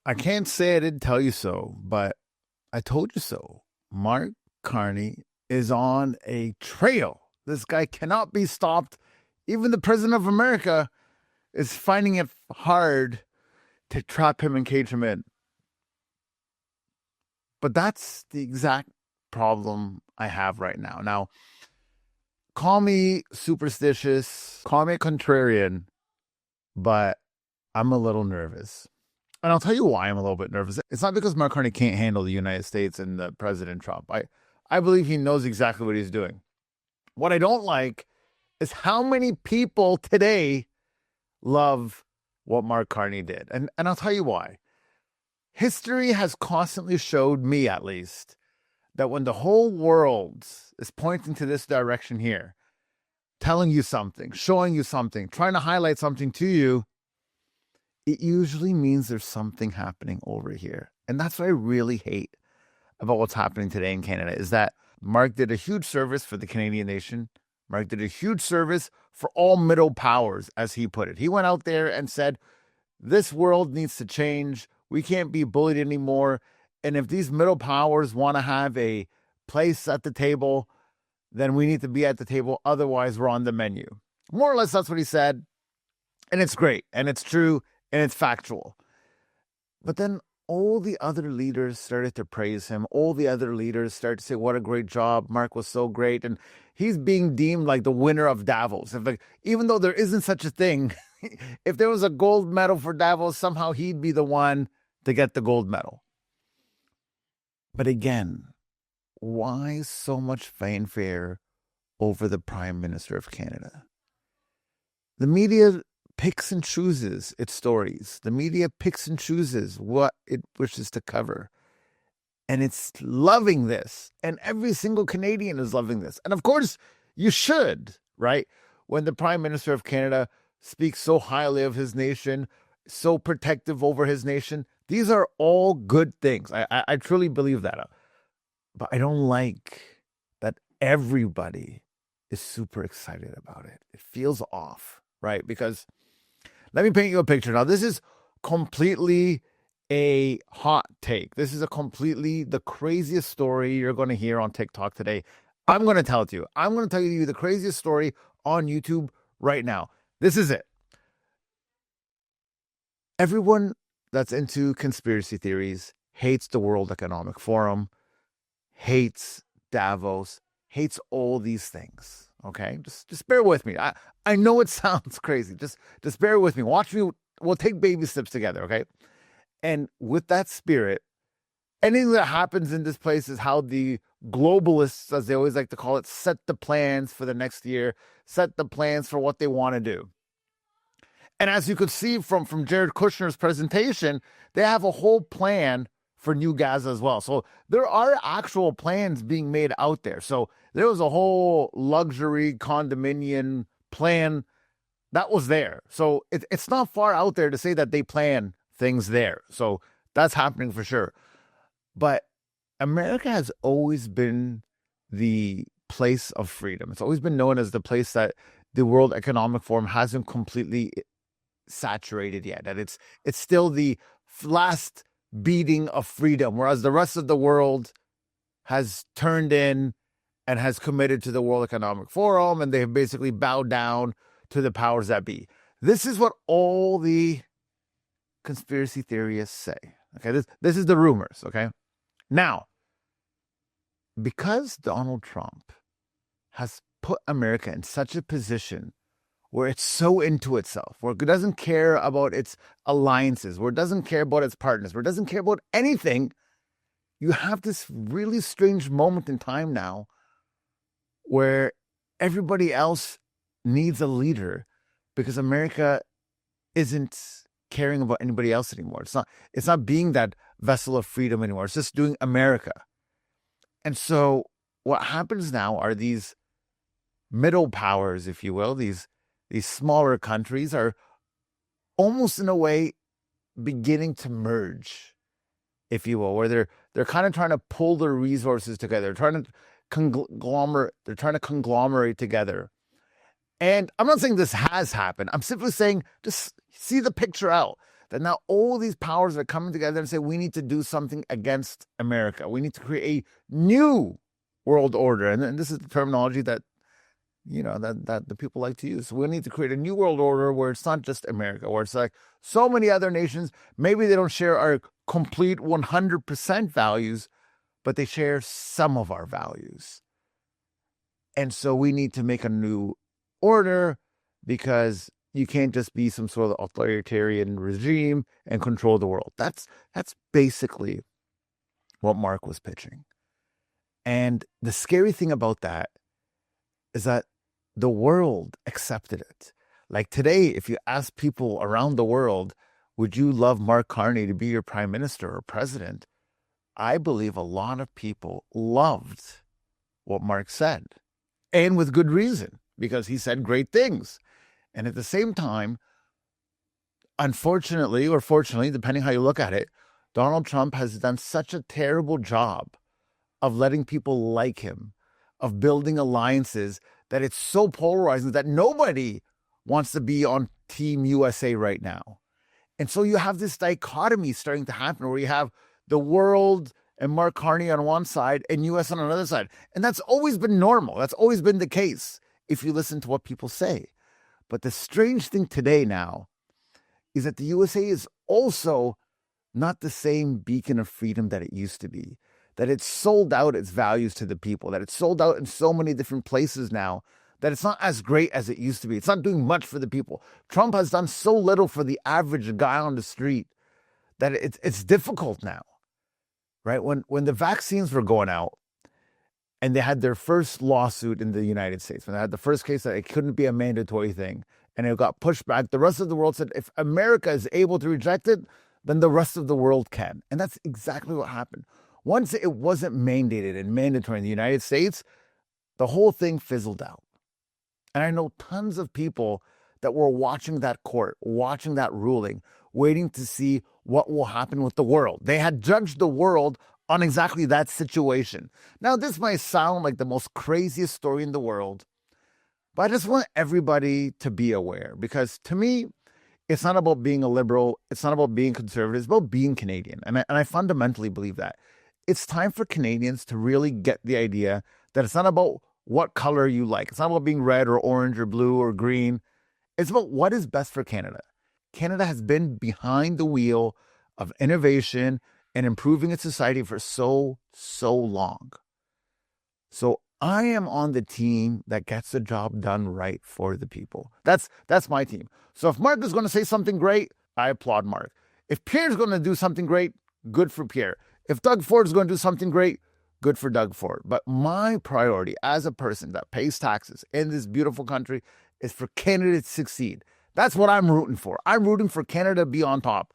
I can't say I didn't tell you so, but I told you so. Mark Carney is on a trail. This guy cannot be stopped. Even the president of America is finding it hard to trap him and cage him in. But that's the exact problem I have right now. Now, call me superstitious, call me a contrarian, but I'm a little nervous. And I'll tell you why I'm a little bit nervous. It's not because Mark Carney can't handle the United States and the President Trump. I believe he knows exactly what he's doing. What I don't like is how many people today love what Mark Carney did. And I'll tell you why. History has constantly showed me, at least, that when the whole world is pointing to this direction here, telling you something, showing you something, trying to highlight something to you, it usually means there's something happening over here. And that's what I really hate about what's happening today in Canada, is that Mark did a huge service for the Canadian nation. Mark did a huge service for all middle powers, as he put it. He went out there and said, this world needs to change. We can't be bullied anymore. And if these middle powers want to have a place at the table, then we need to be at the table. Otherwise, we're on the menu. More or less, that's what he said. And it's great. And it's true. And it's factual. But then all the other leaders started to praise him. All the other leaders started to say, what a great job. Mark was so great. And he's being deemed like the winner of Davos. Even though there isn't such a thing, if there was a gold medal for Davos, somehow he'd be the one to get the gold medal. But again, why so much fanfare over the Prime Minister of Canada? The media picks and chooses its stories. The media picks and chooses what it wishes to cover. And it's loving this. And every single Canadian is loving this. And of course, you should, right? When the Prime Minister of Canada speaks so highly of his nation, so protective over his nation, these are all good things. I truly believe that. But I don't like that everybody is super excited about it. It feels off, right? Because let me paint you a picture. Now, this is completely a hot take. This is completely the craziest story you're going to hear on TikTok today. I'm going to tell it to you. I'm going to tell you the craziest story on YouTube right now. This is it. Everyone that's into conspiracy theories hates the World Economic Forum, hates Davos, hates all these things. Okay, just bear with me. I know it sounds crazy. Just bear with me. Watch me. We'll take baby steps together. Okay, and with that spirit, anything that happens in this place is how the globalists, as they always like to call it, set the plans for the next year, set the plans for what they want to do. And as you could see from Jared Kushner's presentation, they have a whole plan for New Gaza as well. So there are actual plans being made out there. So there was a whole luxury condominium plan that was there. So it's not far out there to say that they plan things there. So that's happening for sure. But America has always been the place of freedom. It's always been known as the place that the World Economic Forum hasn't completely saturated yet. That it's still the last beating of freedom, whereas the rest of the world has turned in and has committed to the World Economic Forum, and they have basically bowed down to the powers that be. This is what all the conspiracy theorists say. Okay, this is the rumors. Okay, now, because Donald Trump has put America in such a position where it's so into itself, where it doesn't care about its alliances, where it doesn't care about its partners, where it doesn't care about anything, you have this really strange moment in time now where everybody else needs a leader because America isn't caring about anybody else anymore. It's not being that vessel of freedom anymore. It's just doing America. And so what happens now are these middle powers, if you will, these smaller countries are almost in a way beginning to merge, if you will, where they're kind of trying to pull their resources together, they're trying to conglomerate together. And I'm not saying this has happened. I'm simply saying just see the picture out. that now all these powers are coming together and say, we need to do something against America. We need to create a new world order. And this is the terminology that, that the people like to use. So we need to create a new world order where it's not just America, where it's like so many other nations, maybe they don't share our complete 100% values, but they share some of our values. And so we need to make a new order, because you can't just be some sort of authoritarian regime and control the world. That's basically what Mark was pitching. And the scary thing about that is that the world accepted it. Like today, if you ask people around the world, would you love Mark Carney to be your prime minister or president? I believe a lot of people loved what Mark said, and with good reason, because he said great things. And at the same time, unfortunately or fortunately, depending how you look at it, Donald Trump has done such a terrible job of letting people like him, of building alliances, that it's so polarizing that nobody wants to be on Team USA right now. And so you have this dichotomy starting to happen where you have the world and Mark Carney on one side and US on another side. And that's always been normal. That's always been the case if you listen to what people say. But the strange thing today now is that the USA is also not the same beacon of freedom that it used to be, that it's sold out its values to the people, that it's sold out in so many different places now, that it's not as great as it used to be. It's not doing much for the people. Trump has done so little for the average guy on the street that it's difficult now, right? When the vaccines were going out and they had their first lawsuit in the United States, when they had the first case that it couldn't be a mandatory thing and it got pushed back, the rest of the world said, if America is able to reject it, then the rest of the world can. And that's exactly what happened. Once it wasn't mandated and mandatory in the United States, the whole thing fizzled out. And I know tons of people that were watching that court, watching that ruling, waiting to see what will happen with the world. They had judged the world on exactly that situation. Now, this might sound like the most craziest story in the world, but I just want everybody to be aware, because to me, it's not about being a liberal. It's not about being conservative. It's about being Canadian. And I fundamentally believe that. It's time for Canadians to really get the idea that it's not about what color you like. It's not about being red or orange or blue or green. It's about what is best for Canada. Canada has been behind the wheel of innovation and improving its society for so long. So I am on the team that gets the job done right for the people. That's my team. So if Mark is going to say something great, I applaud Mark. If Pierre's going to do something great, good for Pierre. If Doug Ford is going to do something great, good for Doug Ford. But my priority as a person that pays taxes in this beautiful country is for Canada to succeed. That's what I'm rooting for. I'm rooting for Canada to be on top.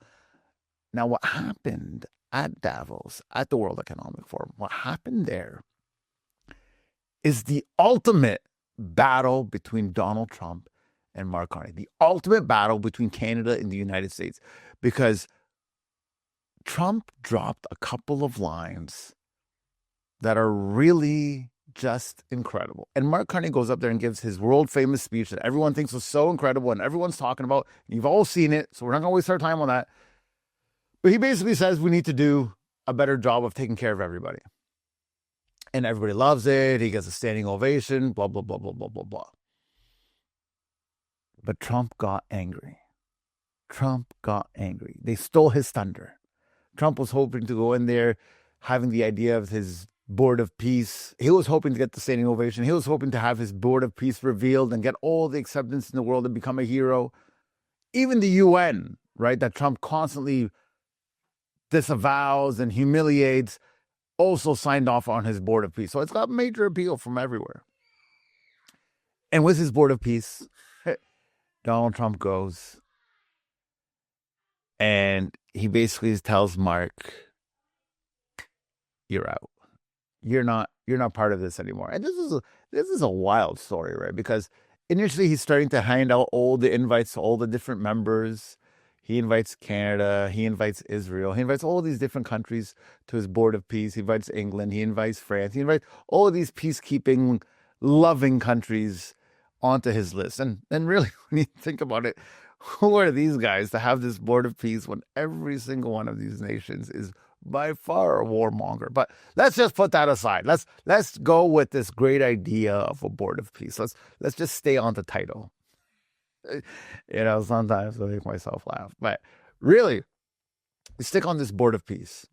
Now, what happened at Davos, at the World Economic Forum, what happened there is the ultimate battle between Donald Trump and Mark Carney, the ultimate battle between Canada and the United States, because Trump dropped a couple of lines that are really just incredible. And Mark Carney goes up there and gives his world famous speech that everyone thinks was so incredible and everyone's talking about. You've all seen it, so we're not going to waste our time on that. But he basically says we need to do a better job of taking care of everybody. And everybody loves it. He gets a standing ovation, blah, blah, blah, blah, blah, blah, blah. But Trump got angry. They stole his thunder. Trump was hoping to go in there having the idea of his board of peace. He was hoping to get the standing ovation. He was hoping to have his board of peace revealed and get all the acceptance in the world and become a hero. Even the UN, right, that Trump constantly disavows and humiliates, also signed off on his board of peace. So it's got major appeal from everywhere. And with his board of peace, Donald Trump goes and he basically tells Mark, you're out. You're not part of this anymore. And this is a wild story, right? Because initially he's starting to hand out all the invites to all the different members. He invites Canada, he invites Israel, he invites all these different countries to his board of peace. He invites England, he invites France, he invites all of these peacekeeping, loving countries onto his list. And really, when you think about it, Who are these guys to have this board of peace when every single one of these nations is by far a warmonger? But let's just put that aside. Let's go with this great idea of a board of peace. Let's just stay on the title. Sometimes I make myself laugh, but really, we stick on this board of peace,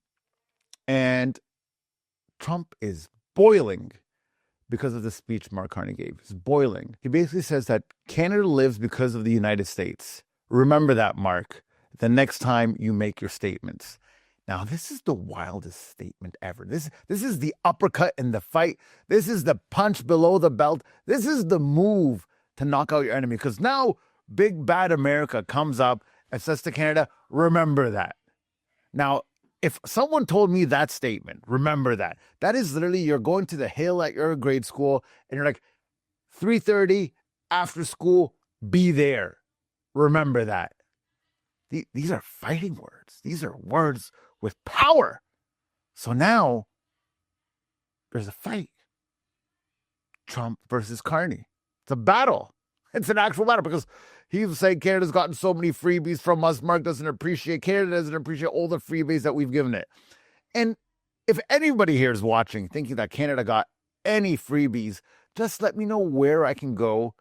and Trump is boiling because of the speech Mark Carney gave. He's boiling. He basically says that Canada lives because of the United States. Remember that, Mark, the next time you make your statements. Now, this is the wildest statement ever. This is the uppercut in the fight. This is the punch below the belt. This is the move to knock out your enemy. Because now big bad America comes up and says to Canada, remember that. Now, if someone told me that statement, remember that. That is literally, you're going to the hill at your grade school and you're like, 3:30 after school, be there. Remember that. These are fighting words. These are words with power. So now there's a fight. Trump versus Carney. It's a battle. It's an actual battle because he's saying Canada's gotten so many freebies from us. Mark doesn't appreciate, Canada doesn't appreciate all the freebies that we've given it. And if anybody here is watching thinking that Canada got any freebies, just let me know where I can go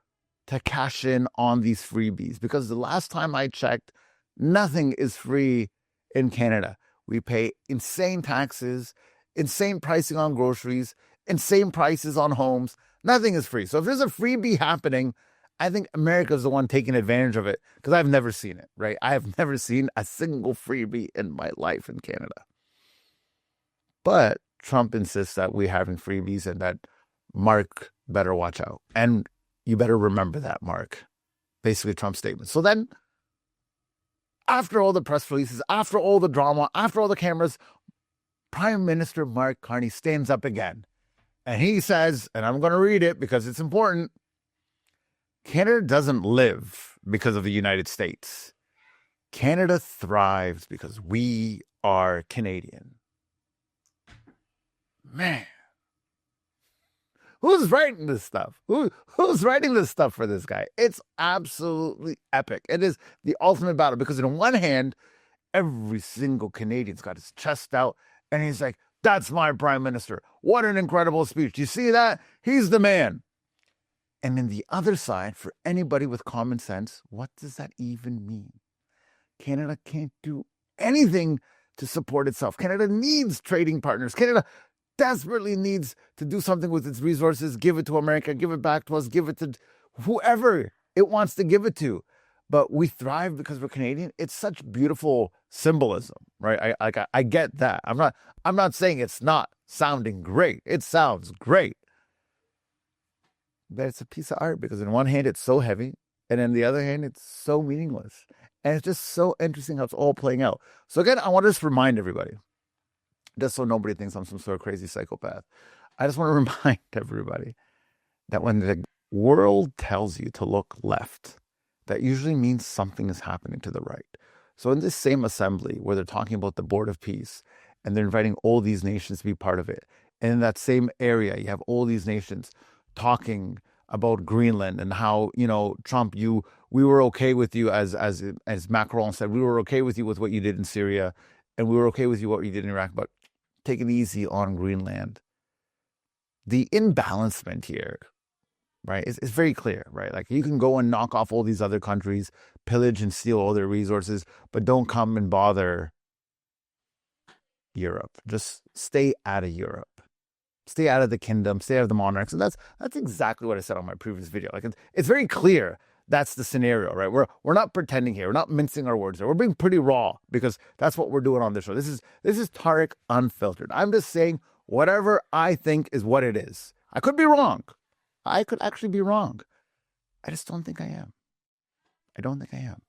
to cash in on these freebies. Because the last time I checked, nothing is free in Canada. We pay insane taxes, insane pricing on groceries, insane prices on homes. Nothing is free. So if there's a freebie happening, I think America's the one taking advantage of it because I've never seen it, right? I have never seen a single freebie in my life in Canada. But Trump insists that we're having freebies and that Mark better watch out. And you better remember that, Mark. Basically, Trump's statement. So then, after all the press releases, after all the drama, after all the cameras, Prime Minister Mark Carney stands up again. And he says, and I'm going to read it because it's important, Canada doesn't live because of the United States. Canada thrives because we are Canadian. Man. Who's writing this stuff? Who's writing this stuff for this guy? It's absolutely epic. It is the ultimate battle because on one hand, every single Canadian's got his chest out and he's like, that's my prime minister. What an incredible speech. Do you see that? He's the man. And then the other side, for anybody with common sense, what does that even mean? Canada can't do anything to support itself. Canada needs trading partners. Canada desperately needs to do something with its resources, give it to America, give it back to us, give it to whoever it wants to give it to. But we thrive because we're Canadian. It's such beautiful symbolism, right? I get that. I'm not saying it's not sounding great. It sounds great. But it's a piece of art because on one hand, it's so heavy. And on the other hand, it's so meaningless. And it's just so interesting how it's all playing out. So again, I want to just remind everybody, just so nobody thinks I'm some sort of crazy psychopath. I just want to remind everybody that when the world tells you to look left, that usually means something is happening to the right. So in this same assembly where they're talking about the Board of Peace and they're inviting all these nations to be part of it, and in that same area, you have all these nations talking about Greenland and how, Trump, we were okay with you as Macron said, we were okay with you with what you did in Syria and we were okay with you what you did in Iraq, but take it easy on Greenland. The imbalancement here, right, is very clear, right? Like you can go and knock off all these other countries, pillage and steal all their resources, but don't come and bother Europe. Just stay out of Europe. Stay out of the kingdom, stay out of the monarchs. And that's exactly what I said on my previous video. Like it's very clear that's the scenario, right? We're not pretending here. We're not mincing our words here. We're being pretty raw because that's what we're doing on this show. This is Tarek Unfiltered. I'm just saying whatever I think is what it is. I could be wrong. I could actually be wrong. I just don't think I am. I don't think I am.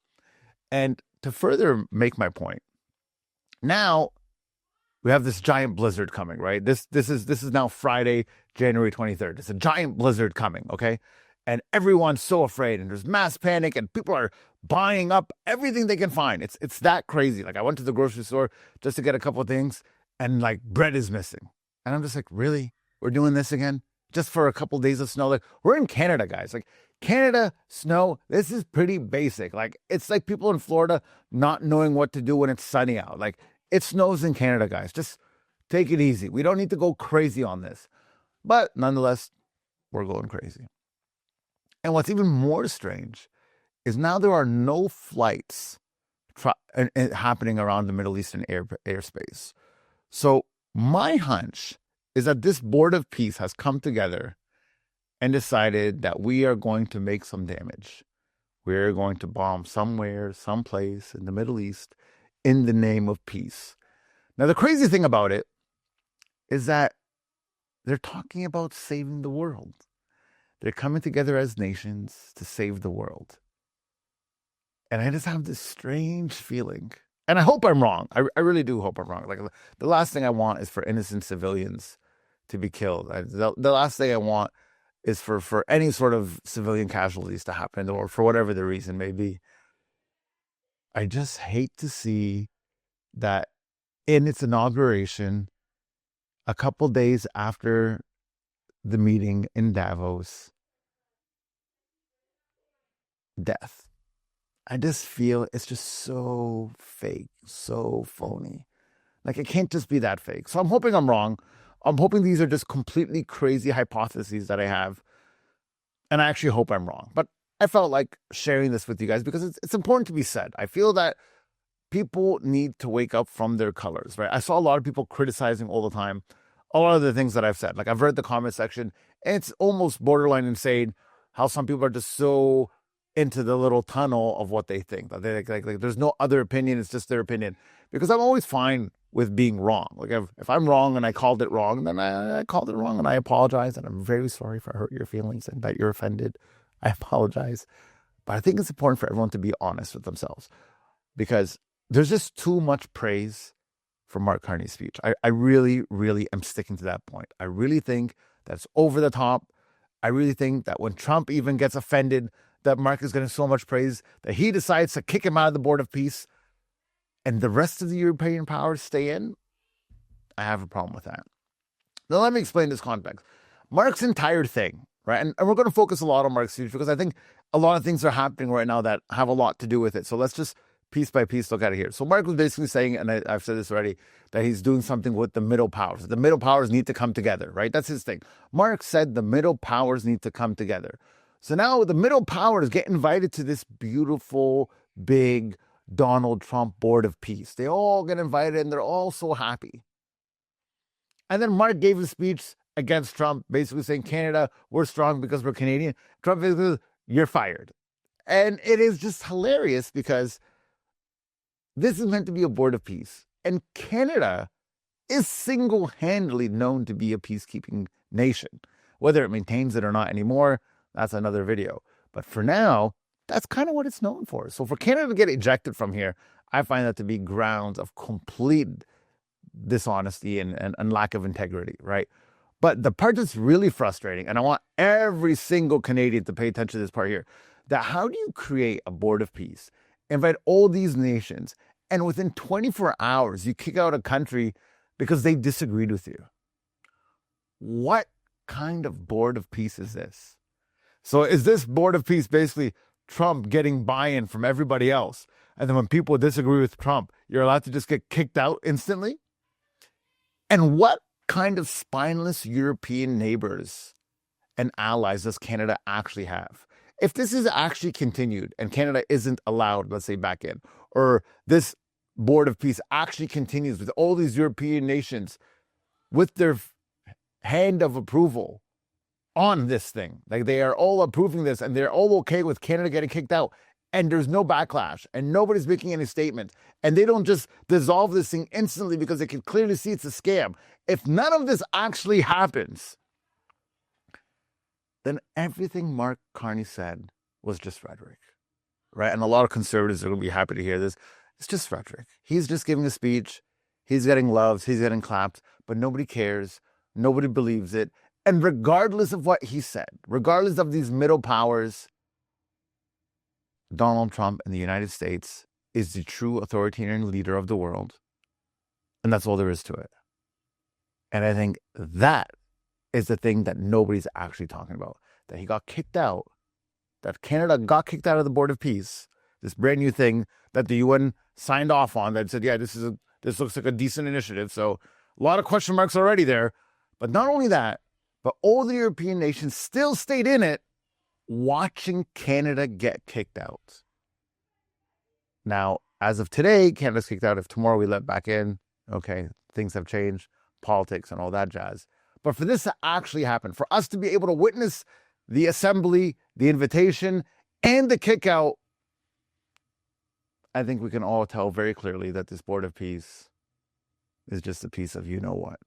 And to further make my point, now we have this giant blizzard coming, right? This is now Friday, January 23rd. It's a giant blizzard coming, okay? And everyone's so afraid and there's mass panic and people are buying up everything they can find. It's that crazy. Like I went to the grocery store just to get a couple of things and like bread is missing. And I'm just like, really? We're doing this again? just for a couple days of snow. Like, we're in Canada, guys. Like, Canada snow, this is pretty basic. Like, it's like people in Florida not knowing what to do when it's sunny out. Like, it snows in Canada, guys. Just take it easy. We don't need to go crazy on this. But nonetheless, we're going crazy. And what's even more strange is now there are no flights happening around the Middle Eastern airspace. So my hunch is that this board of peace has come together and decided that we are going to make some damage. We're going to bomb somewhere, someplace in the Middle East in the name of peace. Now, the crazy thing about it is that they're talking about saving the world. They're coming together as nations to save the world. And I just have this strange feeling. And I hope I'm wrong. I really do hope I'm wrong. Like, the last thing I want is for innocent civilians to be killed. The last thing I want is for any sort of civilian casualties to happen, or for whatever the reason may be. I just hate to see that in its inauguration, a couple days after the meeting in Davos, death. I just feel it's just so fake, so phony. Like, it can't just be that fake. So I'm hoping I'm wrong. I'm hoping these are just completely crazy hypotheses that I have. And I actually hope I'm wrong. But I felt like sharing this with you guys because it's important to be said. I feel that people need to wake up from their colors, right? I saw a lot of people criticizing all the time a lot of the things that I've said. Like, I've read the comment section, and it's almost borderline insane how some people are just so into the little tunnel of what they think. That they like there's no other opinion, it's just their opinion. Because I'm always fine with being wrong. Like, if I'm wrong and I called it wrong, then I called it wrong, and I apologize, and I'm very sorry if I hurt your feelings and that you're offended. I apologize. But I think it's important for everyone to be honest with themselves, because there's just too much praise for Mark Carney's speech. I really, really am sticking to that point. I really think that's over the top. I really think that when Trump even gets offended that Mark is getting so much praise, that he decides to kick him out of the Board of Peace and the rest of the European powers stay in. I have a problem with that. Now, let me explain this context. Mark's entire thing, right? And we're going to focus a lot on Mark's speech because I think a lot of things are happening right now that have a lot to do with it. So let's just piece by piece look at it here. So Mark was basically saying, and I've said this already, that he's doing something with the middle powers. The middle powers need to come together, right? That's his thing. Mark said the middle powers need to come together. So now the middle powers get invited to this beautiful, big Donald Trump Board of Peace. They all get invited and they're all so happy. And then Mark gave a speech against Trump, basically saying, Canada, we're strong because we're Canadian. Trump basically, you're fired. And it is just hilarious because this is meant to be a Board of Peace. And Canada is single-handedly known to be a peacekeeping nation. Whether it maintains it or not anymore, that's another video. But for now, that's kind of what it's known for. So for Canada to get ejected from here, I find that to be grounds of complete dishonesty and lack of integrity, right? But the part that's really frustrating, and I want every single Canadian to pay attention to this part here, that how do you create a Board of Peace, invite all these nations, and within 24 hours, you kick out a country because they disagreed with you? What kind of Board of Peace is this? So is this Board of Peace basically Trump getting buy-in from everybody else? And then when people disagree with Trump, you're allowed to just get kicked out instantly? And what kind of spineless European neighbors and allies does Canada actually have? If this is actually continued and Canada isn't allowed, let's say, back in, or this Board of Peace actually continues with all these European nations with their hand of approval on this thing, like they are all approving this and they're all okay with Canada getting kicked out, and there's no backlash and nobody's making any statement, and they don't just dissolve this thing instantly because they can clearly see it's a scam. If none of this actually happens, then everything Mark Carney said was just rhetoric, right? And a lot of conservatives are going to be happy to hear this. It's just rhetoric. He's just giving a speech. He's getting loved. He's getting clapped, but nobody cares. Nobody believes it. And regardless of what he said, regardless of these middle powers, Donald Trump in the United States is the true authoritarian leader of the world. And that's all there is to it. And I think that is the thing that nobody's actually talking about. That he got kicked out, that Canada got kicked out of the Board of Peace, this brand new thing that the UN signed off on that said, yeah, this looks like a decent initiative. So a lot of question marks already there. But not only that, but all the European nations still stayed in it, watching Canada get kicked out. Now, as of today, Canada's kicked out. If tomorrow we let back in, okay, things have changed, politics and all that jazz. But for this to actually happen, for us to be able to witness the assembly, the invitation, and the kick out, I think we can all tell very clearly that this Board of Peace is just a piece of you-know-what.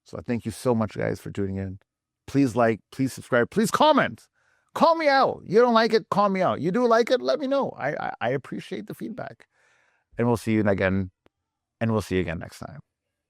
So I thank you so much, guys, for tuning in. Please like, please subscribe, please comment. Call me out. You don't like it, call me out. You do like it, let me know. I appreciate the feedback. And we'll see you again next time.